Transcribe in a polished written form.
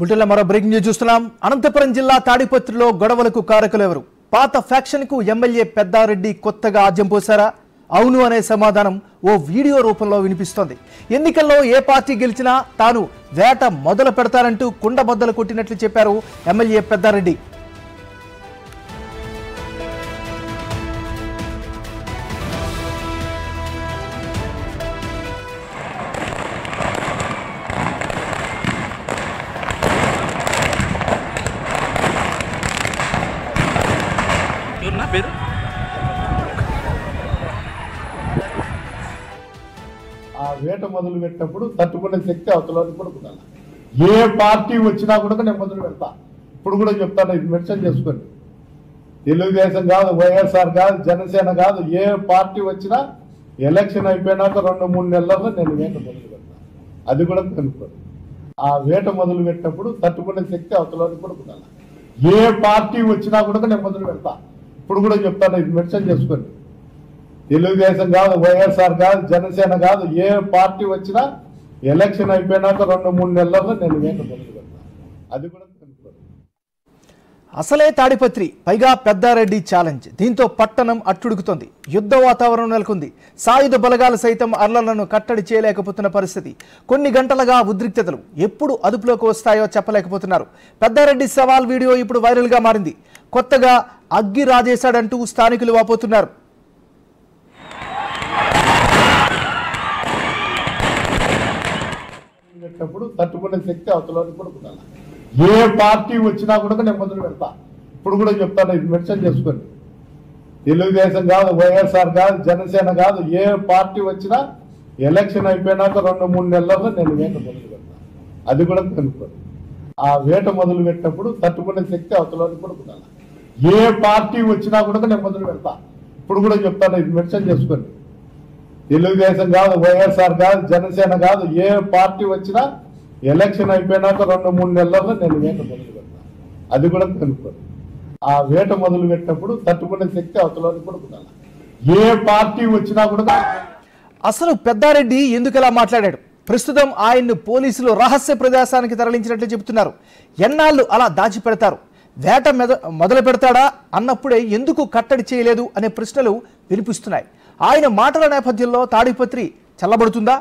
బులెటిన్లో మరో breaking news చూస్తున్నాం. అనంతపురం జిల్లా తాడిపత్రిలో గొడవలకు కారకులు ఎవరు? పాత ఫ్యాక్షన్ కు ఎమ్మెల్యే పెద్దారెడ్డి కొత్తగా ఆజ్యం పోసారా? అవును అనే సమాధానం ఓ వీడియో రూపంలో వినిపిస్తోంది. ఎన్నికల్లో ఏ పార్టీ గెలిచినా తాను వేట మొదలు పెడతారంటూ కుండబద్దలు కొట్టినట్లు చెప్పారు ఎమ్మెల్యే పెద్దారెడ్డి. ఆ వేట మొదలు పెట్టినప్పుడు తట్టుకునే శక్తి అవతలని కూడా ఉండాలి. ఏ పార్టీ వచ్చినా కూడా నేను మొదలు పెడతా. ఇప్పుడు కూడా చెప్తాను, ఇది మెన్షన్ చేసుకోండి. తెలుగుదేశం కాదు, వైఎస్ఆర్ కాదు, జనసేన కాదు, ఏ పార్టీ వచ్చినా ఎలక్షన్ అయిపోయినాక 2-3 నెలల్లో నేను వేట మొదలు పెడతా. అది కూడా కనుక్కోండి. ఆ వేట మొదలు పెట్టినప్పుడు తట్టుకునే శక్తి అవతలని కూడా ఉండాలి. ఏ పార్టీ వచ్చినా కూడా నేను మొదలు పెడతా. ఇప్పుడు కూడా చెప్తాను, ఇది మెన్షన్ చేసుకోండి. తెలుగుదేశం కాదు, వైఎస్ఆర్ కాదు, జనసేన కాదు, ఏ పార్టీ వచ్చినా ఎలక్షన్ అయిపోయినాక 2-3 నెలల్లో నేను వేట మొదలు పెడతా. అది కూడా కనుక్కోండి. అసలే తాడిపత్రి, పైగా పెద్దారెడ్డి ఛాలెంజ్. దీంతో పట్టణం అట్టుడుకుతోంది. యుద్ధ వాతావరణం నెలకొంది. సాయుధ బలగాలు సైతం అర్లలను కట్టడి చేయలేకపోతున్న పరిస్థితి. కొన్ని గంటలుగా ఉద్రిక్తతలు ఎప్పుడు అదుపులోకి వస్తాయో చెప్పలేకపోతున్నారు. పెద్దారెడ్డి సవాల్ వీడియో ఇప్పుడు వైరల్గా మారింది. కొత్తగా అగ్గి రాజేశాడంటూ స్థానికులు వాపోతున్నారు. తట్టుకునే శక్తి అవతలని కూడా ఉండాలి. ఏ పార్టీ వచ్చినా కూడా నేను మొదలు పెడతా. ఇప్పుడు కూడా చెప్తాను, ఇది మెన్షన్ చేసుకోండి. తెలుగుదేశం కాదు, వైఎస్ఆర్ కాదు, జనసేన కాదు, ఏ పార్టీ వచ్చినా ఎలక్షన్ అయిపోయినాక 2-3 నెలల్లో నేను వేట మొదలు పెడతా. అది కూడా కనుక్కోండి. ఆ వేట మొదలు పెట్టినప్పుడు తట్టుకునే శక్తి అవతలని కూడా ఉండాలి. ఏ పార్టీ వచ్చినా కూడా నేను మొదలు పెడతా. ఇప్పుడు కూడా చెప్తాను, ఇది మెన్షన్ చేసుకోండి. తెలుగుదేశం కాదు, వైఎస్ఆర్ కాదు, జనసేన కాదు, ఏ పార్టీ వచ్చినా ఎలక్షన్ అయిపోయినాక 2-3 నెలల్లో నేను వేట మొదలు పెడతా. అది కూడా కనుక్కోండి. ఆ వేట మొదలు పెట్టినప్పుడు తట్టుకునే శక్తి అవతలని కూడా ఉండాలి. ఏ పార్టీ వచ్చినా కూడా. అసలు పెద్దారెడ్డి ఎందుకు ఇలా మాట్లాడాడు? ప్రస్తుతం ఆయన్ను పోలీసులు రహస్య ప్రదేశానికి తరలించినట్లు చెబుతున్నారు. ఎన్నాళ్ళు అలా దాచిపెడతారు? వేట మొదలు పెడతాడా అన్నప్పుడే ఎందుకు కట్టడి చేయలేదు అనే ప్రశ్నలు వినిపిస్తున్నాయి. ఆయన మాటల నేపథ్యంలో తాడిపత్రి చల్లబడుతుందా?